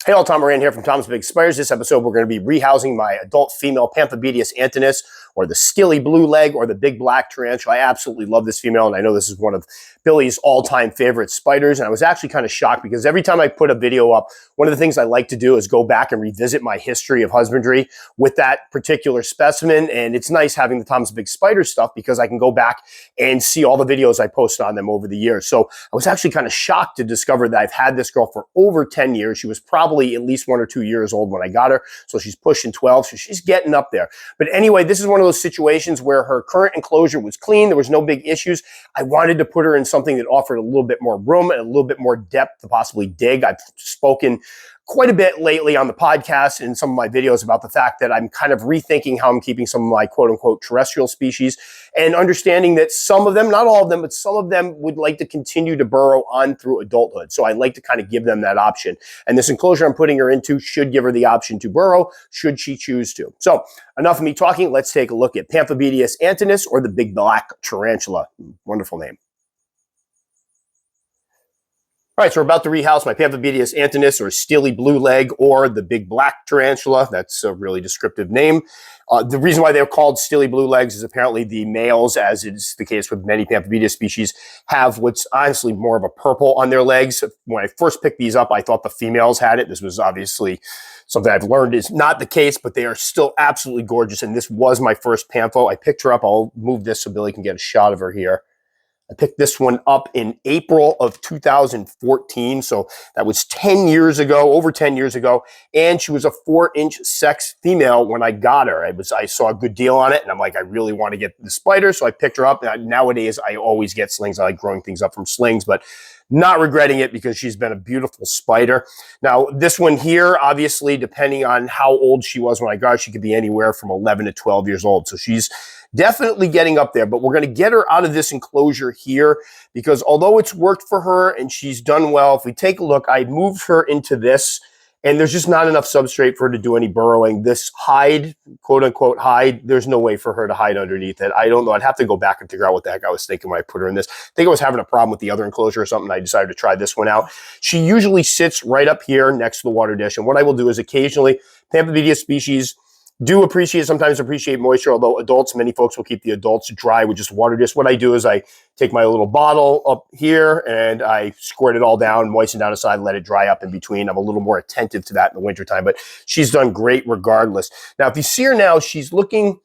Hey all, Tom Moran here from Tom's Big Spiders. This episode we're going to be rehousing my adult female Pamphobeteus antinous, or the steely blue leg, or the big black tarantula. I absolutely love this female, and I know this is one of Billy's all-time favorite spiders, and I was actually kind of shocked because every time I put a video up, one of the things I like to do is go back and revisit my history of husbandry with that particular specimen, and it's nice having the Tom's Big Spiders stuff because I can go back and see all the videos I posted on them over the years. So I was actually kind of shocked to discover that I've had this girl for over 10 years. She was probably at least 1 or 2 years old when I got her, so she's pushing 12, so she's getting up there. But anyway, this is one of those situations where her current enclosure was clean. There was no big issues. I wanted to put her in something that offered a little bit more room and a little bit more depth to possibly dig. I've spoken quite a bit lately on the podcast and some of my videos about the fact that I'm kind of rethinking how I'm keeping some of my quote-unquote terrestrial species, and understanding that some of them, not all of them, but some of them would like to continue to burrow on through adulthood. So I like to kind of give them that option. And this enclosure I'm putting her into should give her the option to burrow, should she choose to. So enough of me talking. Let's take a look at Pamphobeteus antinous, or the big black tarantula. Wonderful name. All right, so we're about to rehouse my Pamphobeteus antinous, or steely blue leg, or the big black tarantula. That's a really descriptive name. The reason why they're called steely blue legs is apparently the males, as is the case with many Pamphobeteus species, have what's honestly more of a purple on their legs. When I first picked these up, I thought the females had it. This was obviously something I've learned is not the case, but they are still absolutely gorgeous, and this was my first Pampho. I picked her up. I'll move this so Billy can get a shot of her here. I picked this one up in April of 2014, so that was 10 years ago, over 10 years ago, and she was a 4-inch sex female when I got her. I saw a good deal on it, and I'm like, I really want to get the spider, so I picked her up. Nowadays, I always get slings. I like growing things up from slings, but not regretting it because she's been a beautiful spider. Now, this one here, obviously, depending on how old she was when I got her, she could be anywhere from 11 to 12 years old, so she's definitely getting up there, but we're going to get her out of this enclosure here because although it's worked for her and she's done well, if we take a look, I moved her into this and there's just not enough substrate for her to do any burrowing. This hide, quote unquote hide, there's no way for her to hide underneath it. I don't know. I'd have to go back and figure out what the heck I was thinking when I put her in this. I think I was having a problem with the other enclosure or something. I decided to try this one out. She usually sits right up here next to the water dish. And what I will do is occasionally, Pamphobeteus species do sometimes appreciate moisture, although adults, many folks will keep the adults dry with just water dish. What I do is I take my little bottle up here and I squirt it all down, moisten down the side, let it dry up in between. I'm a little more attentive to that in the wintertime, but she's done great regardless. Now, if you see her now, she's looking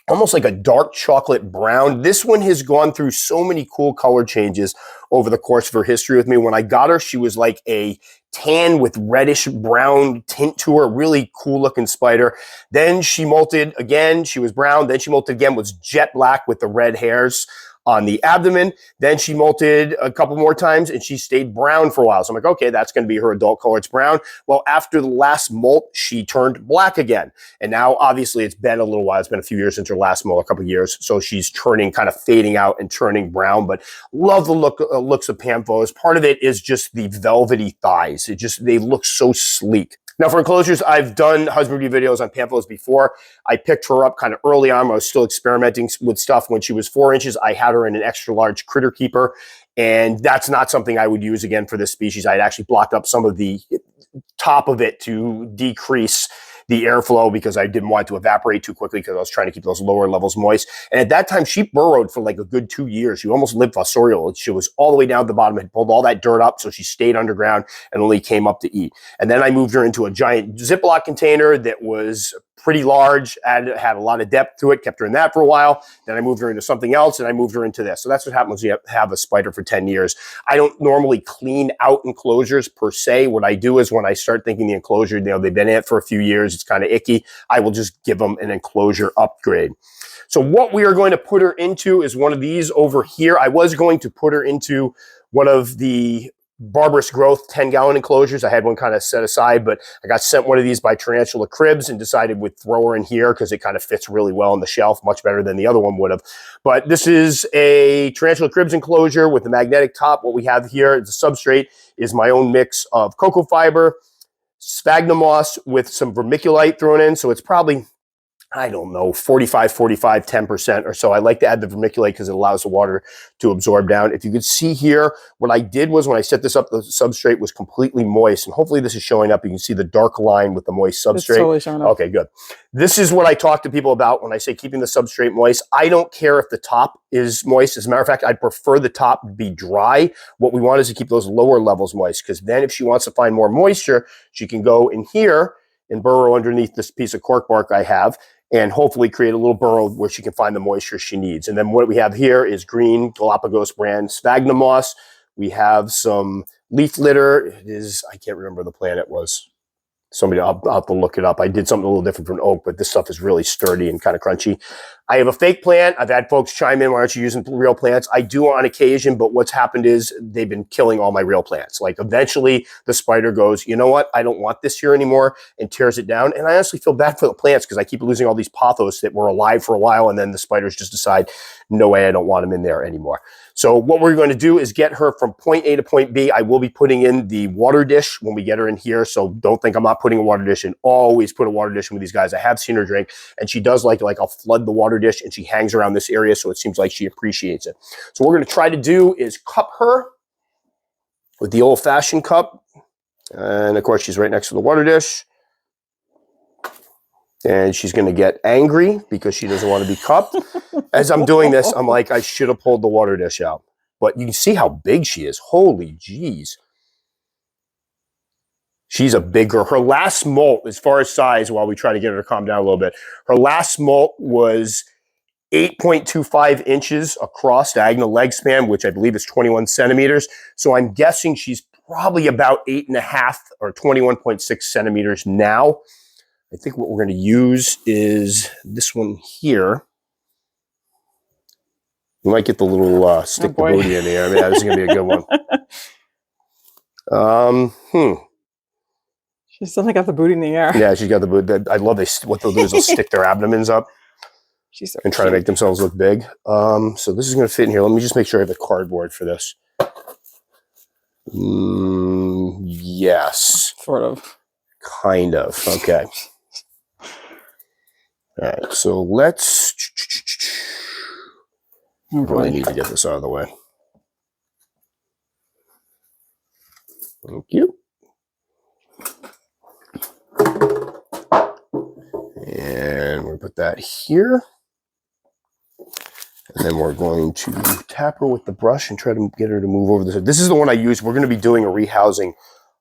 almost like a dark chocolate brown. This one has gone through so many cool color changes over the course of her history with me. When I got her, she was like a tan with reddish brown tint to her, really cool looking spider. Then she molted again, she was brown. Then she molted again, was jet black with the red hairs on the abdomen. Then she molted a couple more times and she stayed brown for a while. So I'm like, okay, that's going to be her adult color. It's brown. Well, after the last molt, she turned black again. And now obviously it's been a little while. It's been a few years since her last molt, a couple of years. So she's turning, kind of fading out and turning brown, but love the looks of Pamphos. Part of it is just the velvety thighs. They look so sleek. Now, for enclosures, I've done husbandry videos on Pamphos before. I picked her up kind of early on. I was still experimenting with stuff. When she was 4 inches, I had her in an extra large critter keeper, and that's not something I would use again for this species. I'd actually blocked up some of the top of it to decrease the airflow because I didn't want it to evaporate too quickly because I was trying to keep those lower levels moist. And at that time, she burrowed for like a good 2 years. She almost lived fossorial. She was all the way down at the bottom, had pulled all that dirt up, so she stayed underground and only came up to eat. And then I moved her into a giant Ziploc container that was pretty large, had a lot of depth to it, kept her in that for a while. Then I moved her into something else, and I moved her into this. So that's what happens when you have a spider for 10 years. I don't normally clean out enclosures per se. What I do is when I start thinking the enclosure, they've been in it for a few years, it's kind of icky, I will just give them an enclosure upgrade. So what we are going to put her into is one of these over here. I was going to put her into one of the barbarous growth 10-gallon enclosures. I had one kind of set aside, but I got sent one of these by Tarantula Cribs and decided we'd throw her in here because it kind of fits really well on the shelf, much better than the other one would have. But this is a Tarantula Cribs enclosure with a magnetic top. What we have here, the substrate, is my own mix of cocoa fiber, sphagnum moss with some vermiculite thrown in. So it's probably I don't know, 45, 45, 10% or so. I like to add the vermiculite because it allows the water to absorb down. If you could see here, what I did was when I set this up, the substrate was completely moist. And hopefully this is showing up. You can see the dark line with the moist substrate. It's totally showing up. Okay, good. This is what I talk to people about when I say keeping the substrate moist. I don't care if the top is moist. As a matter of fact, I'd prefer the top be dry. What we want is to keep those lower levels moist, because then if she wants to find more moisture, she can go in here and burrow underneath this piece of cork bark I have, and hopefully create a little burrow where she can find the moisture she needs. And then what we have here is green Galapagos brand sphagnum moss. We have some leaf litter. It is, I can't remember the plant it was. Somebody, I'll have to look it up. I did something a little different from oak, but this stuff is really sturdy and kind of crunchy. I have a fake plant. I've had folks chime in, why aren't you using real plants? I do on occasion, but what's happened is they've been killing all my real plants. Like eventually the spider goes, you know what? I don't want this here anymore, and tears it down. And I honestly feel bad for the plants because I keep losing all these pothos that were alive for a while, and then the spiders just decide, no way, I don't want them in there anymore. So what we're going to do is get her from point A to point B. I will be putting in the water dish when we get her in here, so don't think I'm not putting a water dish in. Always put a water dish in with these guys. I have seen her drink, and she does like I'll flood the water dish, and she hangs around this area, so it seems like she appreciates it. So what we're going to try to do is cup her with the old-fashioned cup, and of course she's right next to the water dish. And she's going to get angry because she doesn't want to be cupped. As I'm doing this, I'm like, I should have pulled the water dish out. But you can see how big she is. Holy jeez. She's a big girl. Her last molt, as far as size, while we try to get her to calm down a little bit, her last molt was 8.25 inches across diagonal leg span, which I believe is 21 centimeters. So I'm guessing she's probably about 8.5 or 21.6 centimeters now. I think what we're going to use is this one here. You might get the little stick the booty in there. I mean, this is going to be a good one. She's definitely got the booty in the air. Yeah, she's got the booty. I love what they'll do is they'll stick their abdomens up and try to make themselves look big. So this is going to fit in here. Let me just make sure I have the cardboard for this. Yes. Sort of. Kind of. Okay. All right, so let's really need to get this out of the way. Thank you. And we'll put that here. And then we're going to tap her with the brush and try to get her to move over this. This is the one I use. We're going to be doing a rehousing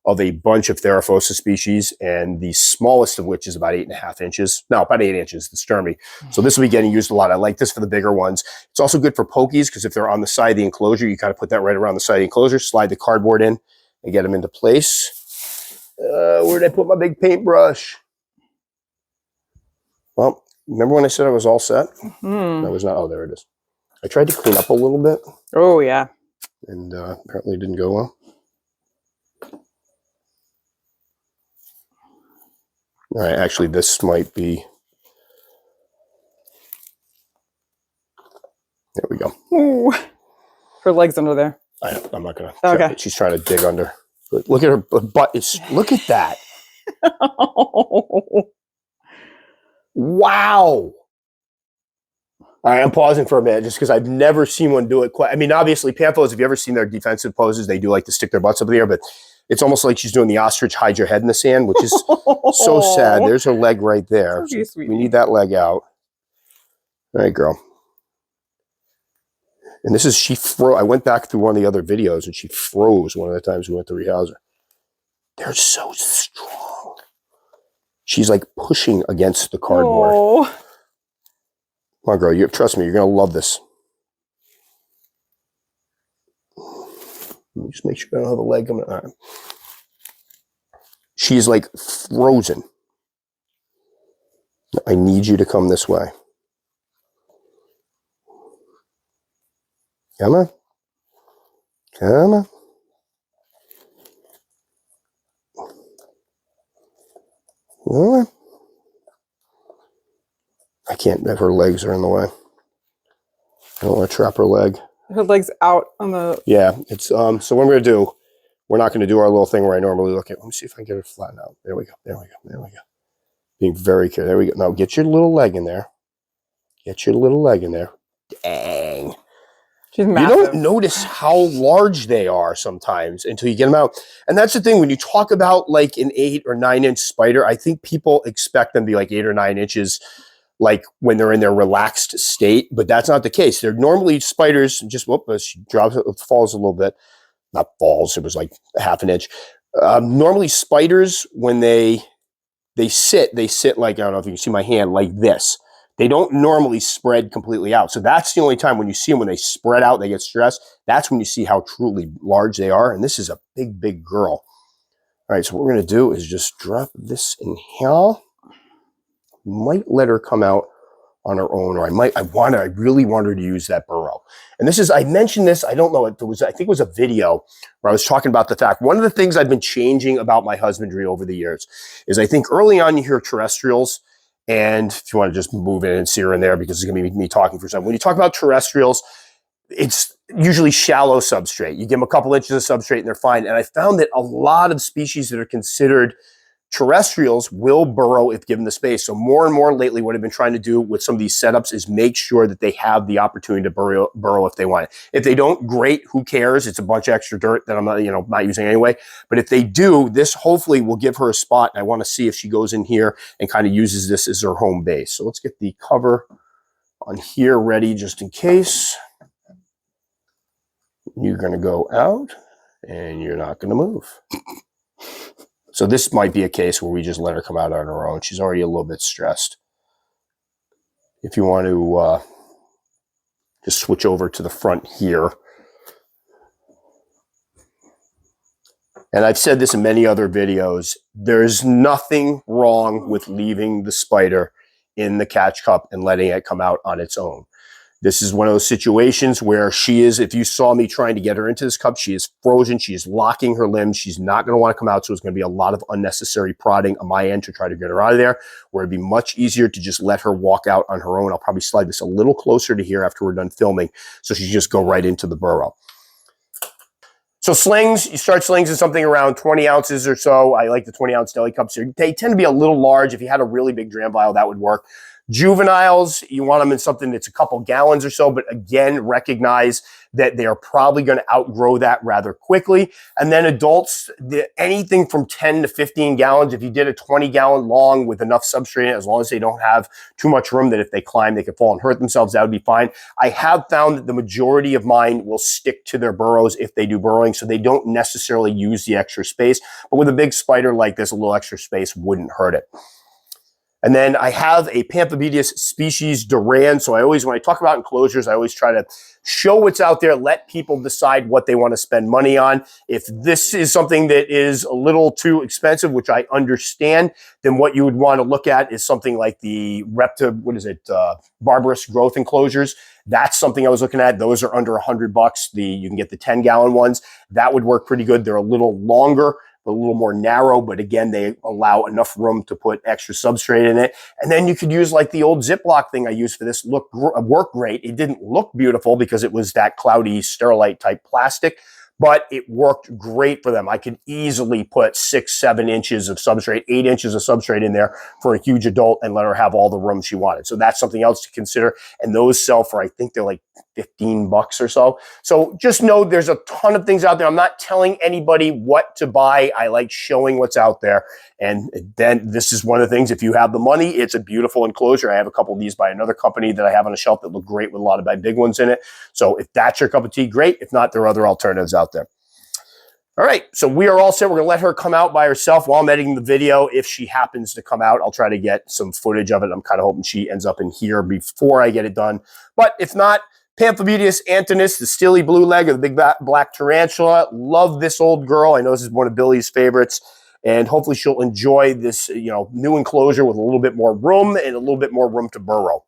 of a bunch of Theraphosa species, and the smallest of which is about 8.5 inches. No, about 8 inches, the Sturmy. So this will be getting used a lot. I like this for the bigger ones. It's also good for pokies, because if they're on the side of the enclosure, you kind of put that right around the side of the enclosure, slide the cardboard in, and get them into place. Where did I put my big paintbrush? Well, remember when I said I was all set? That was not. Oh, there it is. I tried to clean up a little bit. Oh, yeah. And apparently it didn't go well. All right, actually, this might be. There we go. Ooh. Her leg's under there. I'm not going to. Okay. She's trying to dig under. But look at her butt. Look at that. Wow. All right, I'm pausing for a minute just because I've never seen one do it quite. I mean, obviously, Pamphos, if you ever seen their defensive poses, they do like to stick their butts up in the air, but it's almost like she's doing the ostrich hide your head in the sand, which is so sad. There's her leg right there. So we need that leg out. All right, girl. And this is, I went back through one of the other videos and she froze one of the times we went to rehouse her. They're so strong. She's like pushing against the cardboard. Oh. Come on, girl. Trust me, you're going to love this. Let me just make sure I don't have a leg coming. All right. She's like frozen. I need you to come this way. Come on. Come on. Come on. I can't, her legs are in the way. I don't want to trap her leg. Her leg's out on the... Yeah, it's, so what I'm going to do, we're not going to do our little thing where I normally look at. Let me see if I can get her flattened out. There we go, there we go, there we go. Being very careful. There we go. Now get your little leg in there. Get your little leg in there. Dang. She's You massive. don't notice how large they are sometimes until you get them out. And that's the thing, when you talk about like an 8 or 9 inch spider, I think people expect them to be like 8 or 9 inches, like when they're in their relaxed state, but that's not the case. They're normally spiders, just, whoop, she drops it, falls a little bit. Not falls, it was like a half an inch. Normally spiders, when they sit like, I don't know if you can see my hand, like this. They don't normally spread completely out. So that's the only time when you see them, when they spread out, they get stressed. That's when you see how truly large they are. And this is a big, big girl. All right, so what we're going to do is just drop this in here. Might let her come out on her own, or I really want her to use that burrow. And this is, I mentioned this, I don't know, I think it was a video where I was talking about the fact, one of the things I've been changing about my husbandry over the years is I think early on you hear terrestrials, and if you want to just move in and see her in there, because it's going to be me talking for a second. When you talk about terrestrials, it's usually shallow substrate. You give them a couple inches of substrate and they're fine. And I found that a lot of species that are considered terrestrials will burrow if given the space. So more and more lately, what I've been trying to do with some of these setups is make sure that they have the opportunity to burrow if they want it. If they don't, great, who cares? It's a bunch of extra dirt that I'm not using anyway. But if they do, this hopefully will give her a spot. And I want to see if she goes in here and kind of uses this as her home base. So let's get the cover on here ready just in case. You're going to go out and you're not going to move. So this might be a case where we just let her come out on her own. She's already a little bit stressed. If you want to just switch over to the front here. And I've said this in many other videos, there's nothing wrong with leaving the spider in the catch cup and letting it come out on its own. This is one of those situations where she is, if you saw me trying to get her into this cup, she is frozen. She is locking her limbs. She's not going to want to come out. So it's going to be a lot of unnecessary prodding on my end to try to get her out of there, where it'd be much easier to just let her walk out on her own. I'll probably slide this a little closer to here after we're done filming, so she just go right into the burrow. So slings, you start slings at something around 20 ounces or so. I like the 20-ounce deli cups here. They tend to be a little large. If you had a really big dram vial, that would work. Juveniles, you want them in something that's a couple gallons or so, but again, recognize that they are probably going to outgrow that rather quickly. And then adults, anything from 10 to 15 gallons, if you did a 20-gallon long with enough substrate in it, as long as they don't have too much room that if they climb, they could fall and hurt themselves, that would be fine. I have found that the majority of mine will stick to their burrows if they do burrowing, so they don't necessarily use the extra space. But with a big spider like this, a little extra space wouldn't hurt it. And then I have a Pamphobeteus species Duran. So I always, when I talk about enclosures, I always try to show what's out there, let people decide what they want to spend money on. If this is something that is a little too expensive, which I understand, then what you would want to look at is something like the barbarous growth enclosures. That's something I was looking at. Those are under $100. You can get the 10-gallon ones. That would work pretty good. They're a little longer, a little more narrow, but again, they allow enough room to put extra substrate in it. And then you could use like the old Ziploc thing I used for this, work great. It didn't look beautiful because it was that cloudy Sterilite type plastic, but it worked great for them. I could easily put 6, 7 inches of substrate, 8 inches of substrate in there for a huge adult and let her have all the room she wanted. So that's something else to consider. And those sell for, I think they're like $15 or so. So just know there's a ton of things out there. I'm not telling anybody what to buy. I like showing what's out there. And then this is one of the things, if you have the money, it's a beautiful enclosure. I have a couple of these by another company that I have on a shelf that look great with a lot of my big ones in it. So if that's your cup of tea, great. If not, there are other alternatives out there. All right, so we are all set. We're going to let her come out by herself while I'm editing the video. If she happens to come out, I'll try to get some footage of it. I'm kind of hoping she ends up in here before I get it done. But if not, Pamphobeteus antinous, the steely blue leg of the big black tarantula. Love this old girl. I know this is one of Billy's favorites. And hopefully she'll enjoy this, new enclosure with a little bit more room and a little bit more room to burrow.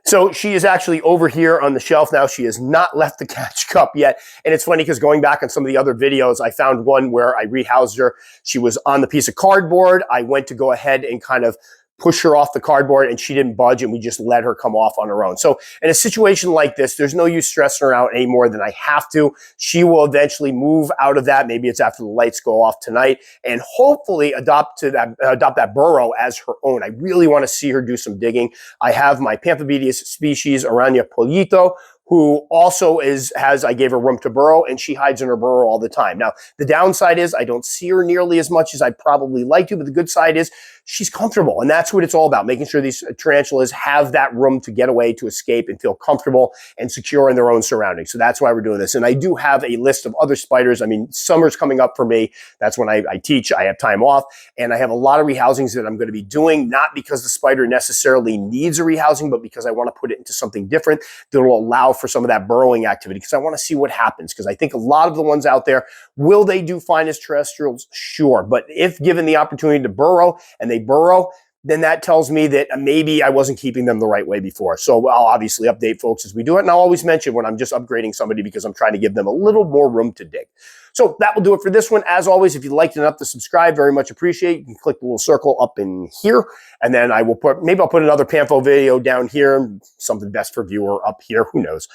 So she is actually over here on the shelf now. She has not left the catch cup yet. And it's funny because going back on some of the other videos, I found one where I rehoused her. She was on the piece of cardboard. I went to go ahead and kind of push her off the cardboard and she didn't budge and we just let her come off on her own. So in a situation like this, there's no use stressing her out any more than I have to. She will eventually move out of that. Maybe it's after the lights go off tonight, and hopefully adopt that burrow as her own. I really want to see her do some digging. I have my Pamphobeteus species, Aranya Polito, who also I gave her room to burrow, and she hides in her burrow all the time. Now, the downside is I don't see her nearly as much as I'd probably like to, but the good side is she's comfortable, and that's what it's all about, making sure these tarantulas have that room to get away, to escape, and feel comfortable and secure in their own surroundings. So that's why we're doing this. And I do have a list of other spiders. I mean, summer's coming up for me. That's when I teach. I have time off, and I have a lot of rehousings that I'm going to be doing, not because the spider necessarily needs a rehousing, but because I want to put it into something different that will allow for some of that burrowing activity, because I want to see what happens. Because I think a lot of the ones out there, will they do fine as terrestrials? Sure. But if given the opportunity to burrow and they burrow, then that tells me that maybe I wasn't keeping them the right way before. So I'll obviously update folks as we do it. And I'll always mention when I'm just upgrading somebody, because I'm trying to give them a little more room to dig. So that will do it for this one. As always, if you liked enough to subscribe, very much appreciate. You can click the little circle up in here, and then I'll put another Pampho video down here, something best for viewer up here, who knows.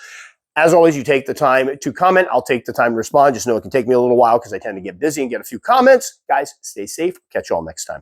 As always, you take the time to comment. I'll take the time to respond. Just know it can take me a little while because I tend to get busy and get a few comments. Guys, stay safe. Catch you all next time.